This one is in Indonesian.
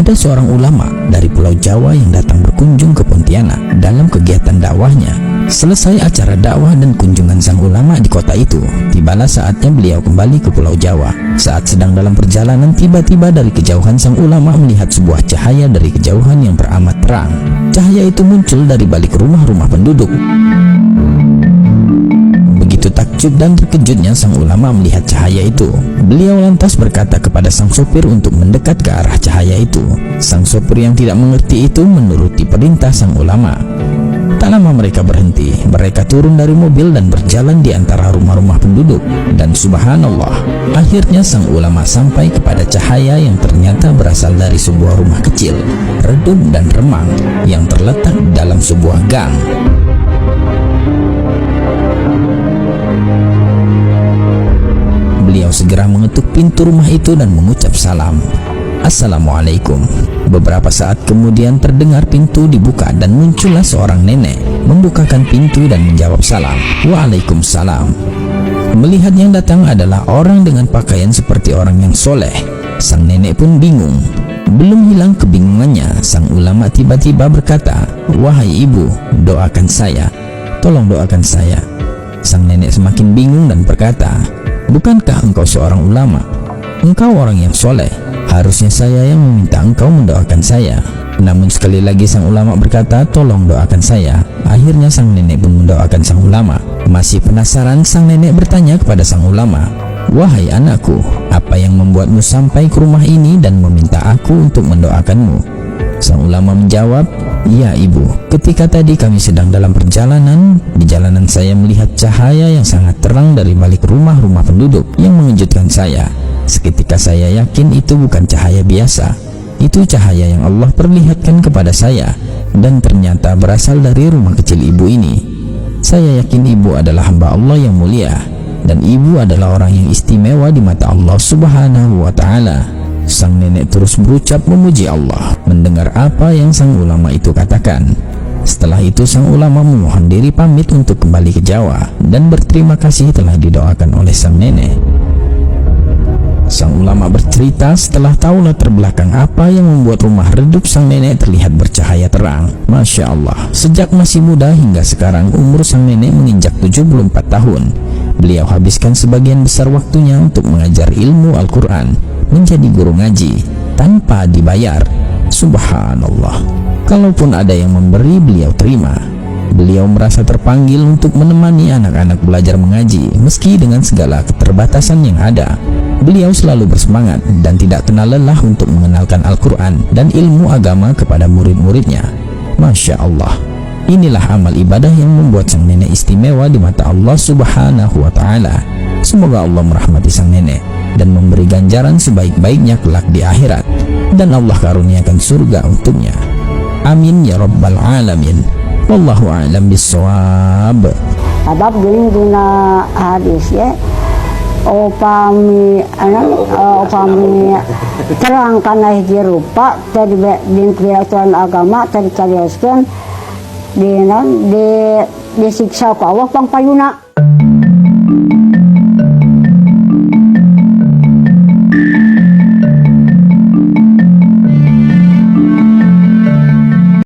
Ada seorang ulama dari Pulau Jawa yang datang berkunjung ke Pontianak dalam kegiatan dakwahnya. Selesai acara dakwah dan kunjungan sang ulama di kota itu, tibalah saatnya beliau kembali ke Pulau Jawa. Saat sedang dalam perjalanan, tiba-tiba dari kejauhan sang ulama melihat sebuah cahaya dari kejauhan yang beramat terang. Cahaya itu muncul dari balik rumah-rumah penduduk. Begitu takjub dan terkejutnya sang ulama melihat cahaya itu. Beliau lantas berkata kepada sang sopir untuk mendekat ke arah cahaya itu. Sang sopir yang tidak mengerti itu menuruti perintah sang ulama. Tak lama mereka berhenti. Mereka turun dari mobil dan berjalan di antara rumah-rumah penduduk. Dan subhanallah, akhirnya sang ulama sampai kepada cahaya yang ternyata berasal dari sebuah rumah kecil, redup dan remang, yang terletak dalam sebuah gang. Beliau segera mengetuk pintu rumah itu dan mengucap salam. Assalamualaikum. Beberapa saat kemudian terdengar pintu dibuka dan muncullah seorang nenek membukakan pintu dan menjawab salam. Waalaikumsalam. Melihat yang datang adalah orang dengan pakaian seperti orang yang soleh, sang nenek pun bingung. Belum hilang kebingungannya, sang ulama tiba-tiba berkata, "Wahai ibu, doakan saya. Tolong doakan saya." Sang nenek semakin bingung dan berkata, "Bukankah engkau seorang ulama? Engkau orang yang soleh. Harusnya saya yang meminta engkau mendoakan saya." Namun sekali lagi sang ulama berkata, "Tolong doakan saya." Akhirnya sang nenek pun mendoakan sang ulama. Masih penasaran, sang nenek bertanya kepada sang ulama, "Wahai anakku, apa yang membuatmu sampai ke rumah ini dan meminta aku untuk mendoakanmu?" Sang ulama menjawab, "Ya ibu, ketika tadi kami sedang dalam perjalanan, di jalanan saya melihat cahaya yang sangat terang dari balik rumah-rumah penduduk yang mengejutkan saya. Seketika saya yakin itu bukan cahaya biasa. Itu cahaya yang Allah perlihatkan kepada saya, dan ternyata berasal dari rumah kecil ibu ini. Saya yakin ibu adalah hamba Allah yang mulia, dan ibu adalah orang yang istimewa di mata Allah Subhanahu wa Ta'ala." Sang nenek terus berucap memuji Allah mendengar apa yang sang ulama itu katakan. Setelah itu sang ulama memohon diri pamit untuk kembali ke Jawa dan berterima kasih telah didoakan oleh sang nenek. Sang ulama bercerita setelah tahu latar belakang apa yang membuat rumah redup sang nenek terlihat bercahaya terang. Masya Allah, sejak masih muda hingga sekarang umur sang nenek menginjak 74 tahun. Beliau habiskan sebagian besar waktunya untuk mengajar ilmu Al-Quran, menjadi guru ngaji tanpa dibayar. Subhanallah. Kalaupun ada yang memberi, beliau terima. Beliau merasa terpanggil untuk menemani anak-anak belajar mengaji meski dengan segala keterbatasan yang ada. Beliau selalu bersemangat dan tidak kenal lelah untuk mengenalkan Al-Quran dan ilmu agama kepada murid-muridnya. Masya Allah. Inilah amal ibadah yang membuat sang nenek istimewa di mata Allah Subhanahu wa Ta'ala. Semoga Allah merahmati sang nenek dan memberi ganjaran sebaik-baiknya kelak di akhirat, dan Allah karuniakan surga untuknya. Amin ya rabbal alamin. Wallahu a'lam bissawab. Sebab gini dina hadis ya, upami terangkan hiji rupa tadi din peraturan agama tadi carioskeun di disiksa ku Allah pangpayuna.